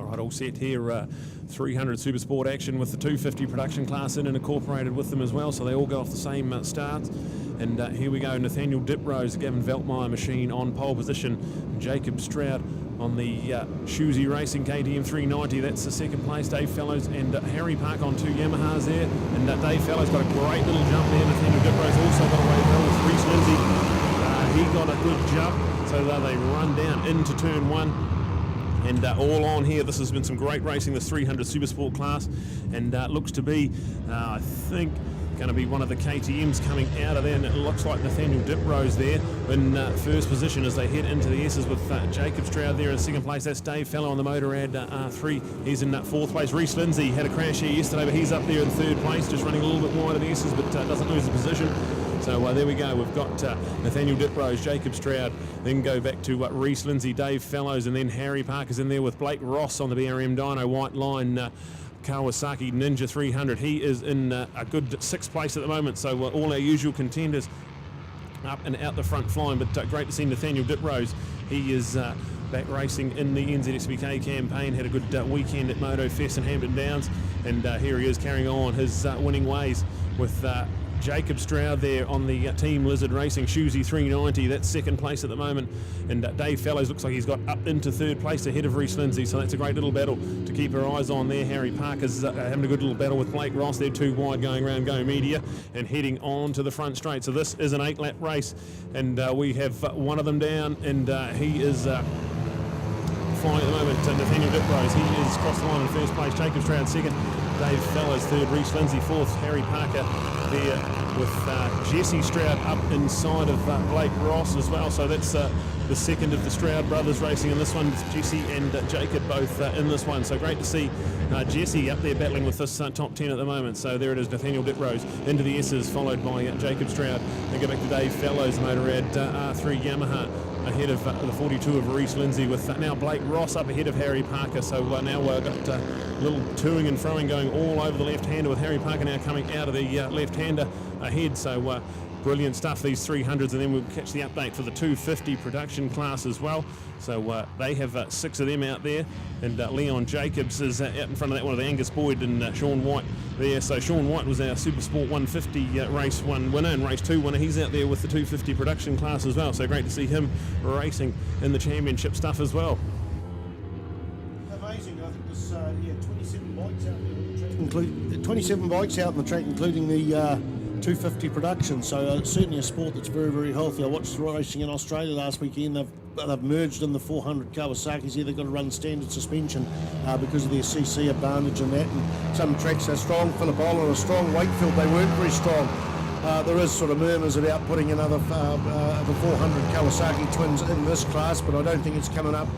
Right, all set here. 300 Super Sport action with the 250 production class in and incorporated with them as well, so they all go off the same start. And here we go, Nathaniel Diprose, Gavin Veltmeyer machine on pole position, Jacob Stroud on the Shoesy Racing KTM 390, that's the second place. Dave Fellows and Harry Park on 2 Yamahas there, and Dave Fellows got a great little jump there. Nathaniel Diprose also got away well with Reece Lindsay. He got a good jump, so they run down into turn 1. And all on here, this has been some great racing, this 300 Super Sport class, and looks to be, I think, going to be one of the KTMs coming out of there, and it looks like Nathaniel Diprose there in first position as they head into the S's with Jacob Stroud there in second place. That's Dave Fellow on the Motorrad R3. He's in fourth place. Reece Lindsay had a crash here yesterday, but he's up there in third place, just running a little bit wide of the S's, but doesn't lose the position. So there we go, we've got Nathaniel Diprose, Jacob Stroud, then go back to Reece Lindsay, Dave Fellows, and then Harry Parker's in there with Blake Ross on the BRM Dyno White Line Kawasaki Ninja 300. He is in a good 6th place at the moment, so all our usual contenders up and out the front flying, but great to see Nathaniel Diprose. He is back racing in the NZSBK campaign, had a good weekend at Moto Fest in Hampton Downs, and here he is carrying on his winning ways with Jacob Stroud there on the Team Lizard Racing Shoesy 390. That's second place at the moment, and Dave Fellows looks like he's got up into third place ahead of Reece Lindsay, so that's a great little battle to keep our eyes on there. Harry Parker's having a good little battle with Blake Ross. They're too wide going around Go Media and heading on to the front straight. So this is an 8-lap race, and we have one of them down, and he is flying at the moment. Nathaniel Diprose, he is across the line in first place. Jacob Stroud second, Dave Fellows third, Reece Lindsay fourth, Harry Parker there with Jesse Stroud up inside of Blake Ross as well. So that's the second of the Stroud brothers racing in this one. Jesse and Jacob both in this one. So great to see Jesse up there battling with this top 10 at the moment. So there it is, Nathaniel Diprose into the S's, followed by Jacob Stroud. Then go back to Dave Fellows, Motorrad R3 Yamaha, ahead of the 42 of Reece Lindsay, with now Blake Ross up ahead of Harry Parker. So now we've got a little toing and froing going all over the left-hander, with Harry Parker now coming out of the left-hander ahead. So brilliant stuff, these 300s, and then we'll catch the update for the 250 production class as well. So they have 6 of them out there, and Leon Jacobs is out in front of that one of the Angus Boyd and Sean White there. So Sean White was our Super Sport 150 race 1 winner and race 2 winner. He's out there with the 250 production class as well, so great to see him racing in the championship stuff as well. Amazing. I think there's 27 bikes out there on the track, 27 bikes out on the track, including the 250 production, so certainly a sport that's very, very healthy. I watched racing in Australia last weekend. They've merged in the 400 Kawasaki's here. They've got to run standard suspension because of their CC advantage and that. And some tracks are strong. Philippola are strong. Wakefield, they weren't very strong. There is sort of murmurs about putting another the 400 Kawasaki twins in this class, but I don't think it's coming up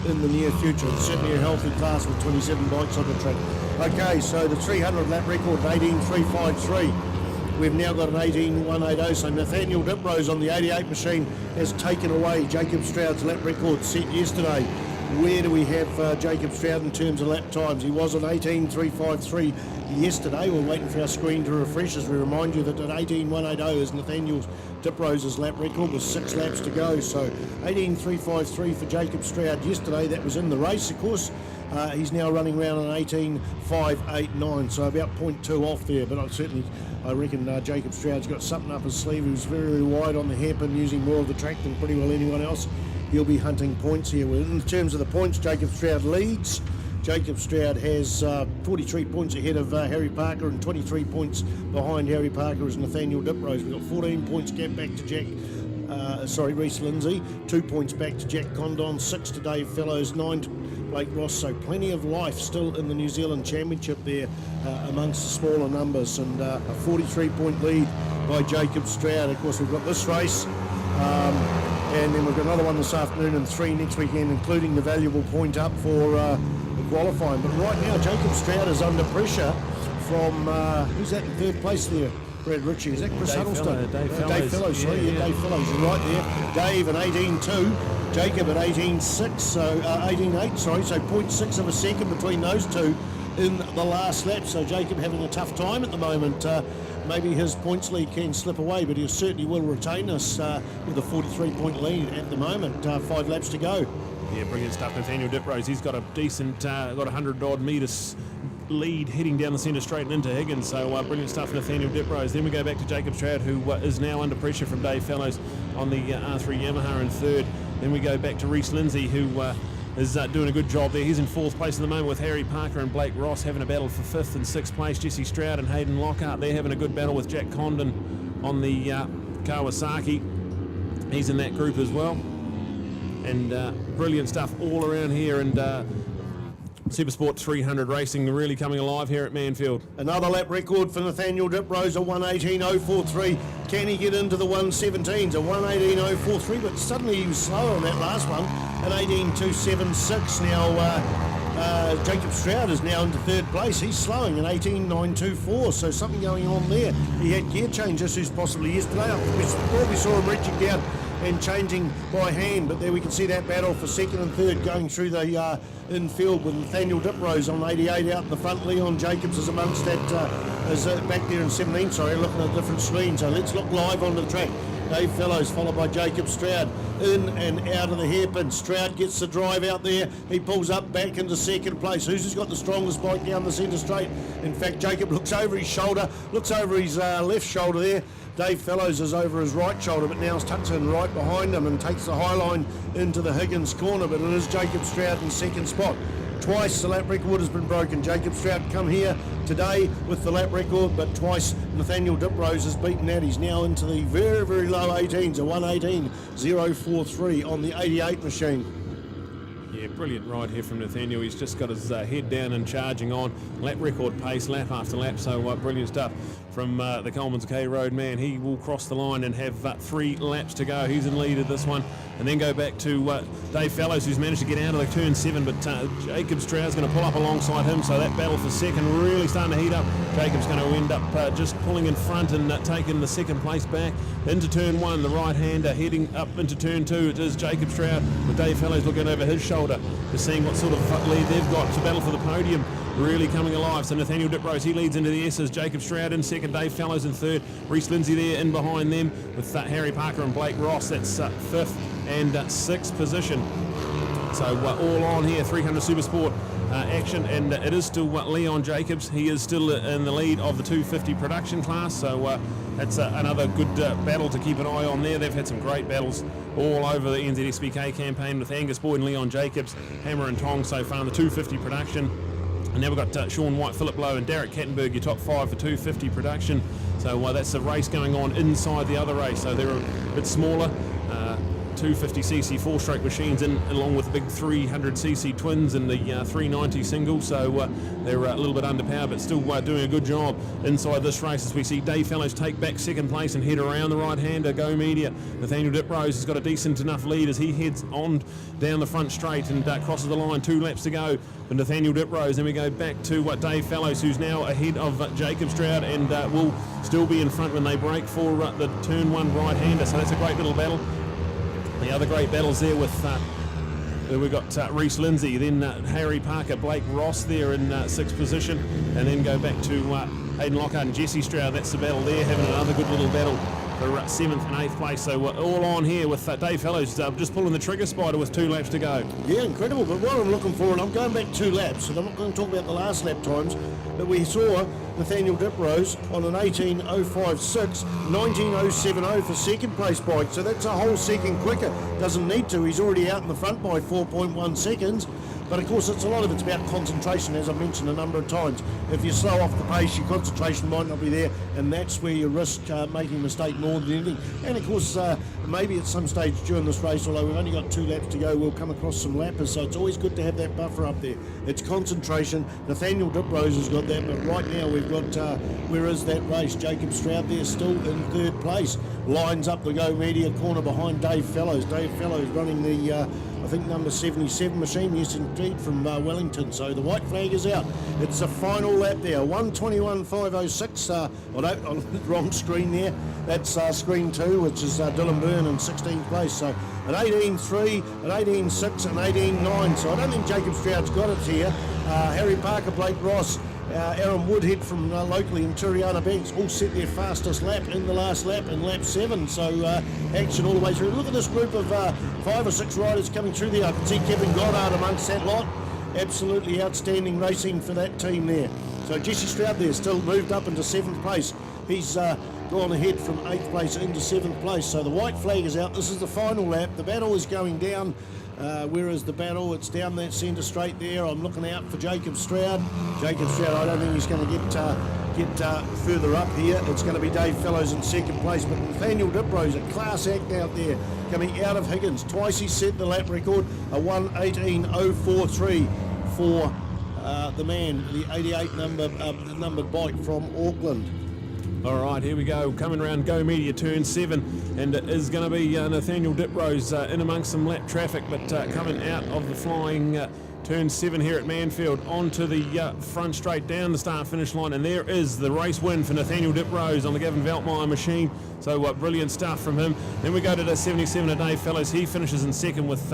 in the near future. It's certainly a healthy class with 27 bikes on the track. Okay, so the 300 lap record, 18.353. We've now got an 18.180, so Nathaniel Diprose on the 88 machine has taken away Jacob Stroud's lap record set yesterday. Where do we have Jacob Stroud in terms of lap times? He was on 18.353 yesterday. We're waiting for our screen to refresh as we remind you that at 18.180 is Nathaniel Diprose's lap record with 6 laps to go. So 18.353 for Jacob Stroud yesterday. That was in the race, of course. He's now running around on 18.589, so about 0.2 off there, but I reckon Jacob Stroud's got something up his sleeve. He was very, very wide on the hairpin, using more of the track than pretty well anyone else. He'll be hunting points here. In terms of the points, Jacob Stroud leads. Jacob Stroud has 43 points ahead of Harry Parker, and 23 points behind Harry Parker is Nathaniel Diprose. We've got 14 points gap back to Reece Lindsay, 2 points back to Jack Condon, 6 to Dave Fellows, 9 to Blake Ross, so plenty of life still in the New Zealand Championship there amongst the smaller numbers, and a 43-point lead by Jacob Stroud. Of course, we've got this race, and then we've got another one this afternoon and 3 next weekend, including the valuable point up for the qualifying. But right now, Jacob Stroud is under pressure from, who's that in third place there? Brad Ritchie, is that Chris Huddleston? Dave Fellows, Dave Fellows is right there. Dave at 18.2, Jacob at 18.6, so 18.8, so 0.6 of a second between those two in the last lap. So Jacob having a tough time at the moment. Maybe his points lead can slip away, but he certainly will retain us with a 43-point lead at the moment. 5 laps to go. Yeah, brilliant stuff. Nathaniel Diprose, he's got a decent, got 100 odd metres lead heading down the centre straight and into Higgins. So brilliant stuff, Nathaniel Diprose. Then we go back to Jacob Stroud, who is now under pressure from Dave Fellows on the R3 Yamaha in third. Then we go back to Reece Lindsay, who is doing a good job there. He's in fourth place at the moment with Harry Parker and Blake Ross having a battle for fifth and sixth place. Jesse Stroud and Hayden Lockhart, they're having a good battle with Jack Condon on the Kawasaki. He's in that group as well. And brilliant stuff all around here. And Supersport 300 racing really coming alive here at Manfeild. Another lap record for Nathaniel Diprose, a 1:18.043. Can he get into the 117s? A 1:18.043, but suddenly he was slower on that last one, an 18.276. Now Jacob Stroud is now into third place. He's slowing, an 18.924, so something going on there. He had gear change issues possibly yesterday. We probably saw him reaching down and changing by hand, but there we can see that battle for second and third going through the infield with Nathaniel Diprose on 88 out in the front. Leon Jacobs is amongst that, is back there in 17, sorry, looking at a different screen. So let's look live onto the track. Dave Fellows followed by Jacob Stroud in and out of the hairpin. Stroud gets the drive out there. He pulls up back into second place. Who's got the strongest bike down the centre straight? In fact, Jacob looks over his shoulder, looks over his left shoulder there. Dave Fellows is over his right shoulder, but now tucks in right behind him and takes the high line into the Higgins corner, but it is Jacob Stroud in second spot. Twice the lap record has been broken. Jacob Stroud come here today with the lap record, but twice Nathaniel Diprose has beaten that. He's now into the very, very low 18s, a 1:18.043 on the 88 machine. Yeah, brilliant ride here from Nathaniel. He's just got his head down and charging on. Lap record pace, lap after lap, so brilliant stuff from the Coleman's K Road man. He will cross the line and have 3 laps to go. He's in lead of this one. And then go back to Dave Fellows, who's managed to get out of the turn 7, but Jacob Stroud's going to pull up alongside him, so that battle for second really starting to heat up. Jacob's going to end up just pulling in front and taking the second place back into turn 1. The right-hander heading up into turn 2. It is Jacob Stroud with Dave Fellows looking over his shoulder to seeing what sort of lead they've got to battle for the podium. Really coming alive. So Nathaniel Diprose, he leads into the S's. Jacob Stroud in second, Dave Fellows in third. Reece Lindsay there in behind them with Harry Parker and Blake Ross. That's fifth and sixth position. So all on here, 300 Supersport action, and it is still Leon Jacobs. He is still in the lead of the 250 production class, so that's another good battle to keep an eye on there. They've had some great battles all over the NZSBK campaign with Angus Boyd and Leon Jacobs, hammer and tong so far in the 250 production. And now we've got Sean White, Philip Lowe and Derek Kattenberg, your top 5 for 250 production. So that's a race going on inside the other race. So they're a bit smaller, 250cc 4-stroke machines in, along with the big 300cc twins and the 390 single. So they're a little bit underpowered, but still doing a good job inside this race as we see Dave Fellows take back second place and head around the right-hander, Go Media. Nathaniel Diprose has got a decent enough lead as he heads on down the front straight and crosses the line. 2 laps to go for Nathaniel Diprose. Then we go back to Dave Fellows, who's now ahead of Jacob Stroud and will still be in front when they break for the turn 1 right-hander. So that's a great little battle. The other great battles there with we've got Reece Lindsay, then Harry Parker, Blake Ross there in 6th position, and then go back to Hayden Lockhart and Jesse Stroud. That's the battle there, having another good little battle for 7th and 8th place. So all on here with Dave Fellows just pulling the trigger spider with 2 laps to go. Yeah, incredible. But what I'm looking for, and I'm going back 2 laps, and I'm not going to talk about the last lap times, but we saw Nathaniel Diprose on an 18.056, 19.070 for second place bike. So that's a whole second quicker. Doesn't need to. He's already out in the front by 4.1 seconds. But of course, a lot of it's about concentration, as I've mentioned a number of times. If you slow off the pace, your concentration might not be there, and that's where you risk making a mistake more than anything. And of course, maybe at some stage during this race, although we've only got 2 laps to go, we'll come across some lappers, so it's always good to have that buffer up there. It's concentration. Nathaniel Diprose has got that, but right now we've got, where is that race? Jacob Stroud there still in 3rd place. Lines up the Go Media corner behind Dave Fellows. Dave Fellows running the I think number 77 machine, yes indeed, from Wellington. So the white flag is out. It's a final lap there, 1:21.506. On the wrong screen there. That's screen 2, which is Dylan Byrne in 16th place. So an 18.3, an 18.6, and 18.9. So I don't think Jacob Stroud's got it here. Harry Parker, Blake Ross, Aaron Woodhead from locally in Turiana Banks all set their fastest lap in the last lap in lap 7. So action all the way through. Look at this group of 5 or 6 riders coming through there. I can see Kevin Goddard amongst that lot. Absolutely outstanding racing for that team there. So Jesse Stroud there still moved up into 7th place. He's gone ahead from 8th place into 7th place. So the white flag is out. This is the final lap. The battle is going down. Where is the battle? It's down that centre straight there. I'm looking out for Jacob Stroud. Jacob Stroud, I don't think he's going to get further up here. It's going to be Dave Fellows in 2nd place, but Nathaniel Diprose, a class act out there, coming out of Higgins. Twice he set the lap record, a 1:18.043 for the man, the 88 numbered bike from Auckland. All right, here we go, coming around Go Media turn 7, and it is going to be Nathaniel Diprose in amongst some lap traffic, but coming out of the flying turn 7 here at Manfeild onto the front straight down the start-finish line, and there is the race win for Nathaniel Diprose on the Gavin Veltmeyer machine. So brilliant stuff from him. Then we go to the 77 a day fellows. He finishes in 2nd with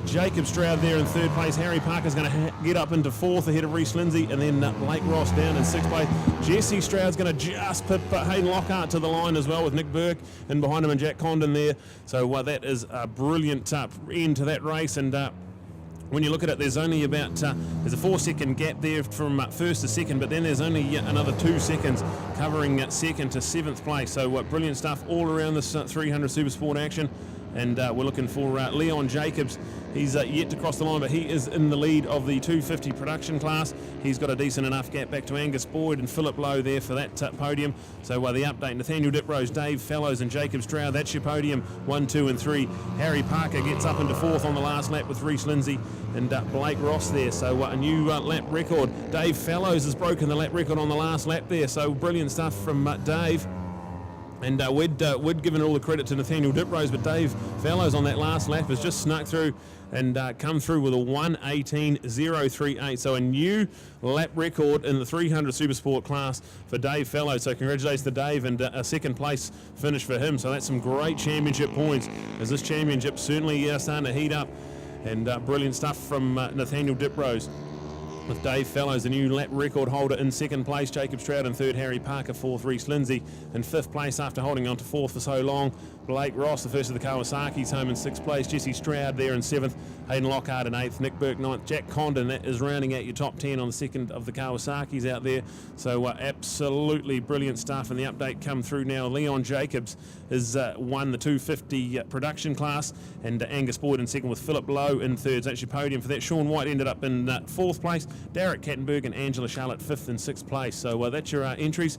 Jacob Stroud there in 3rd place. Harry Parker's going to get up into 4th ahead of Reece Lindsay, and then Blake Ross down in 6th place. Jesse Stroud's going to just put Hayden Lockhart to the line as well, with Nick Burke in behind him and Jack Condon there. So that is a brilliant end to that race. And when you look at it, there's only about there's a 4-second gap there from 1st to 2nd, but then there's only another 2 seconds covering 2nd to 7th place. So brilliant stuff all around this 300 Supersport action. And we're looking for Leon Jacobs. He's yet to cross the line, but he is in the lead of the 250 production class. He's got a decent enough gap back to Angus Boyd and Philip Lowe there for that podium. So the update, Nathaniel Diprose, Dave Fellows and Jacob Stroud, that's your podium, 1, 2 and 3. Harry Parker gets up into 4th on the last lap with Reece Lindsay and Blake Ross there. So a new lap record. Dave Fellows has broken the lap record on the last lap there. So brilliant stuff from Dave. And we'd given all the credit to Nathaniel Diprose, but Dave Fellows on that last lap has just snuck through and come through with a 1:18.038. So a new lap record in the 300 Supersport class for Dave Fellows. So congratulations to Dave, and a 2nd place finish for him. So that's some great championship points, as this championship certainly starting to heat up. And brilliant stuff from Nathaniel Diprose. With Dave Fellows, the new lap record holder, in 2nd place, Jacob Stroud in 3rd, Harry Parker 4th, Reece Lindsay in 5th place after holding on to 4th for so long. Blake Ross, the first of the Kawasaki's, home in 6th place. Jesse Stroud there in 7th, Hayden Lockhart in 8th, Nick Burke 9th, Jack Condon, that is rounding out your top 10 on the 2nd of the Kawasaki's out there. So absolutely brilliant stuff, and the update come through now. Leon Jacobs has won the 250 production class, and Angus Boyd in 2nd with Philip Lowe in 3rd. That's your podium for that. Sean White ended up in 4th place. Derek Kattenberg and Angela Charlotte 5th and 6th place. So that's your entries.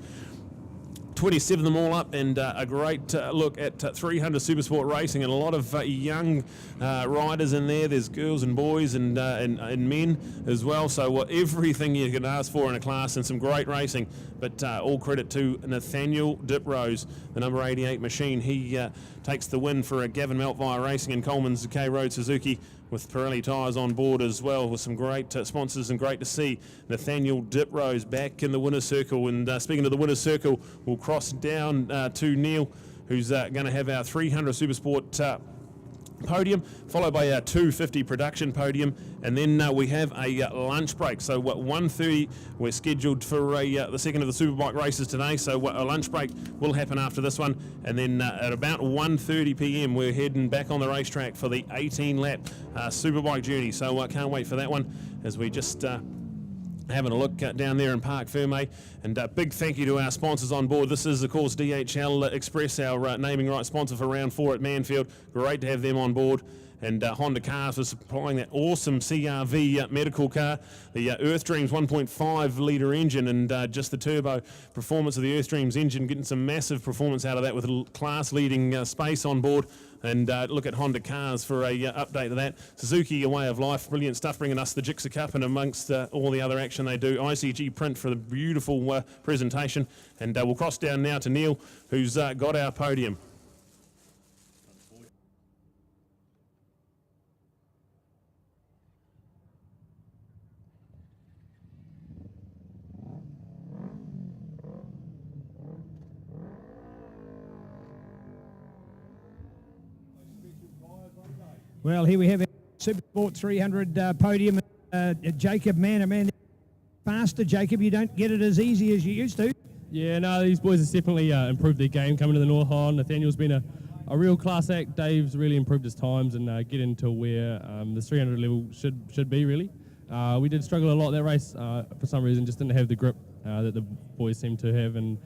27 them all up, and a great look at 300 Supersport racing, and a lot of young riders in there. There's girls and boys and men as well. So everything you can ask for in a class, and some great racing. But all credit to Nathaniel Diprose, the number 88 machine. He takes the win for Gavin Meltvire Racing and Coleman's K Road Suzuki, with Pirelli tyres on board as well, with some great sponsors, and great to see Nathaniel Diprose back in the winner's circle. And speaking of the winner's circle, we'll cross down to Neil, who's going to have our 300 Supersport podium, followed by our 250 production podium, and then we have a lunch break. So 1:30 we're scheduled for the 2nd of the Superbike races today, so a lunch break will happen after this one, and then at about 1:30 p.m. we're heading back on the racetrack for the 18-lap Superbike journey. So I can't wait for that one, as we just having a look down there in Park Ferme. And a big thank you to our sponsors on board. This is, of course, DHL Express, our naming right sponsor for round 4 at Manfeild. Great to have them on board. And Honda Cars for supplying that awesome CRV medical car, the Earth Dreams 1.5 litre engine, and just the turbo performance of the Earth Dreams engine, getting some massive performance out of that with a class-leading space on board. And look at Honda Cars for a update of that. Suzuki, a way of life, brilliant stuff, bringing us the Jixer Cup, and amongst all the other action they do. ICG Print for the beautiful presentation. And we'll cross down now to Neil, who's got our podium. Well, here we have a Supersport 300 podium. Jacob, man, faster, Jacob. You don't get it as easy as you used to. Yeah, no, these boys have definitely improved their game coming to the North Island. Nathaniel's been a real class act. Dave's really improved his times and getting to where the 300 level should be, really. We did struggle a lot that race for some reason, just didn't have the grip that the boys seem to have, and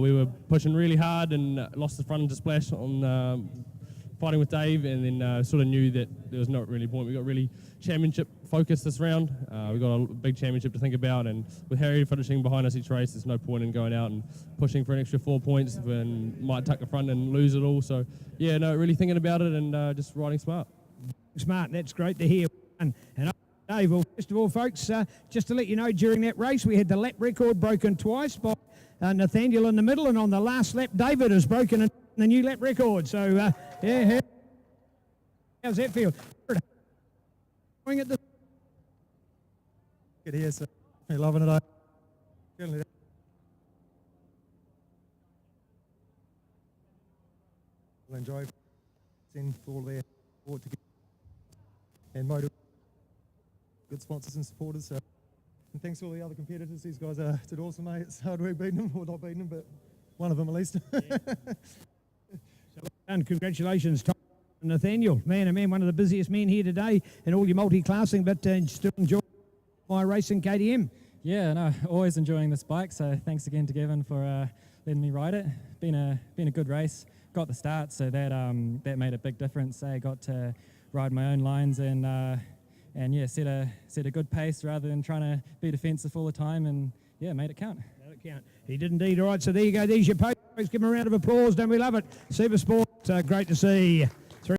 we were pushing really hard and lost the front into splash on fighting with Dave, and then sort of knew that there was not really a point. We got really championship focused this round. We got a big championship to think about, and with Harry finishing behind us each race, there's no point in going out and pushing for an extra 4 points and might tuck the front and lose it all. So yeah, no, really thinking about it and just riding smart. Smart, that's great to hear. And Dave, well, first of all, folks, just to let you know, during that race, we had the lap record broken twice by Nathaniel in the middle, and on the last lap, David has broken the new lap record. So, yeah, how's that feel? Good here, so you're loving it. We'll enjoy send all their support to get and motive good sponsors and supporters. So, and thanks to all the other competitors. These guys did awesome, mate. It's hard work beating them, or not beating them, but one of them at least. And congratulations, Tom and Nathaniel. Man, oh man, one of the busiest men here today in all your multi-classing, but still enjoying my racing KTM. Yeah, no, always enjoying this bike. So thanks again to Gavin for letting me ride it. Been a good race. Got the start, so that made a big difference. I got to ride my own lines and yeah, set a good pace rather than trying to be defensive all the time, and yeah, made it count. He did indeed. All right, so there you go. There's your post. Give him a round of applause. Don't we love it? Super Sport, great to see.